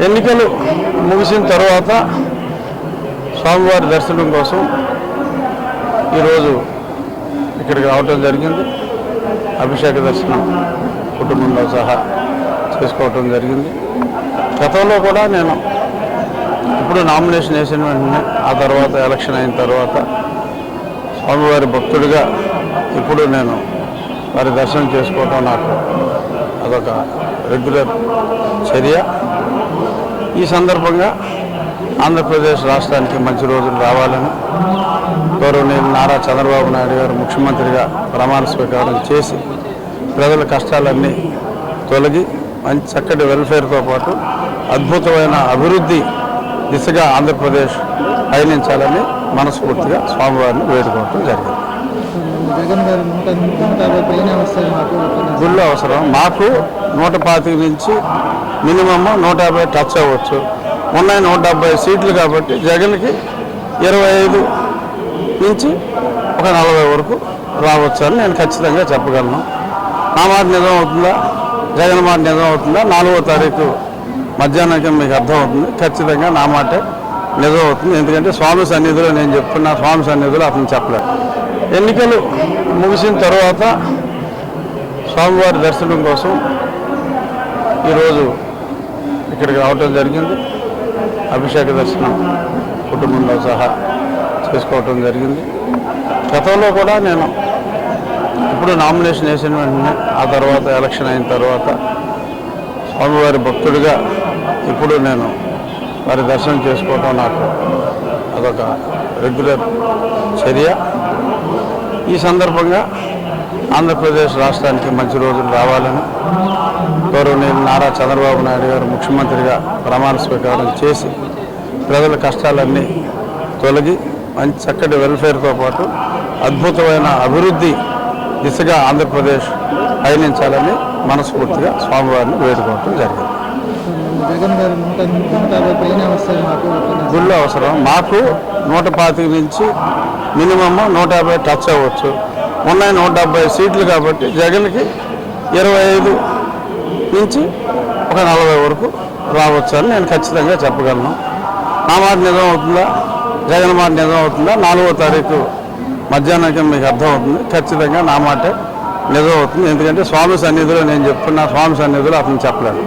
ఎన్నికలు ముగిసిన తర్వాత స్వామివారి దర్శనం కోసం ఈరోజు ఇక్కడికి రావటం జరిగింది. అభిషేక దర్శనం కుటుంబంలో సహా చేసుకోవటం జరిగింది. గతంలో కూడా నేను ఇప్పుడు నామినేషన్ వేసిన వెంటనే ఆ తర్వాత ఎలక్షన్ అయిన తర్వాత స్వామివారి భక్తుడిగా ఇప్పుడు నేను వారి దర్శనం చేసుకోవటం నాకు అదొక రెగ్యులర్ చర్య. ఈ సందర్భంగా ఆంధ్రప్రదేశ్ రాష్ట్రానికి మంచి రోజులు రావాలని గౌరవనీయులు నారా చంద్రబాబు నాయుడు గారు ముఖ్యమంత్రిగా ప్రమాణ స్వీకారం చేసి ప్రజల కష్టాలన్నీ తొలగి మంచి చక్కటి వెల్ఫేర్తో పాటు అద్భుతమైన అభివృద్ధి దిశగా ఆంధ్రప్రదేశ్ పయనించాలని మనస్ఫూర్తిగా స్వామివారిని వేడుకోవటం జరిగింది. గుళ్ళు అవసరం మాకు 125 నుంచి మినిమమ్ 150 టచ్ అవ్వచ్చు. ఉన్నాయి 170 సీట్లు కాబట్టి జగన్కి 25 నుంచి ఒక 40 వరకు రావచ్చు అని నేను ఖచ్చితంగా చెప్పగలను. నా మాట నిజం అవుతుందా, జగన్ మాట నిజం అవుతుందా 4వ తారీఖు మధ్యాహ్నానికి మీకు అర్థమవుతుంది. ఖచ్చితంగా నా మాటే నిజం అవుతుంది. ఎందుకంటే స్వామి సన్నిధిలో నేను చెప్తున్నా, స్వామి సన్నిధిలో అతను చెప్పలేదు. ఎన్నికలు ముగిసిన తర్వాత స్వామివారి దర్శనం కోసం ఈరోజు ఇక్కడికి రావటం జరిగింది. అభిషేక దర్శనం కుటుంబంలో సహా చేసుకోవటం జరిగింది. గతంలో కూడా నేను ఇప్పుడు నామినేషన్ వేసిన వెంటనే ఆ తర్వాత ఎలక్షన్ అయిన తర్వాత స్వామివారి భక్తుడిగా ఇప్పుడు నేను వారి దర్శనం చేసుకోవటం నాకు అదొక రెగ్యులర్ చర్య. ఈ సందర్భంగా ఆంధ్రప్రదేశ్ రాష్ట్రానికి మంచి రోజులు రావాలని గౌరవనీయులు నారా చంద్రబాబు నాయుడు గారు ముఖ్యమంత్రిగా ప్రమాణ స్వీకారం చేసి ప్రజల కష్టాలన్నీ తొలగి మంచి చక్కటి వెల్ఫేర్తో పాటు అద్భుతమైన అభివృద్ధి దిశగా ఆంధ్రప్రదేశ్ పయనించాలని మనస్ఫూర్తిగా స్వామివారిని వేడుకోవటం జరిగింది. గుళ్ళు అవసరం మాకు 125 నుంచి మినిమమ్ 150 టచ్ అవ్వచ్చు. ఉన్నాయి 170 సీట్లు కాబట్టి జగన్కి 25 నుంచి ఒక 40 వరకు రావచ్చు అని నేను ఖచ్చితంగా చెప్పగలను. నా మాట నిజం అవుతుందా, జగన్ మాట నిజం అవుతుందా 4వ తారీఖు మధ్యాహ్నానికి మీకు అర్థమవుతుంది. ఖచ్చితంగా నా మాటే నిజం అవుతుంది. ఎందుకంటే స్వామి సన్నిధిలో నేను చెప్తున్నా, స్వామి సన్నిధిలో అతను చెప్పలేదు.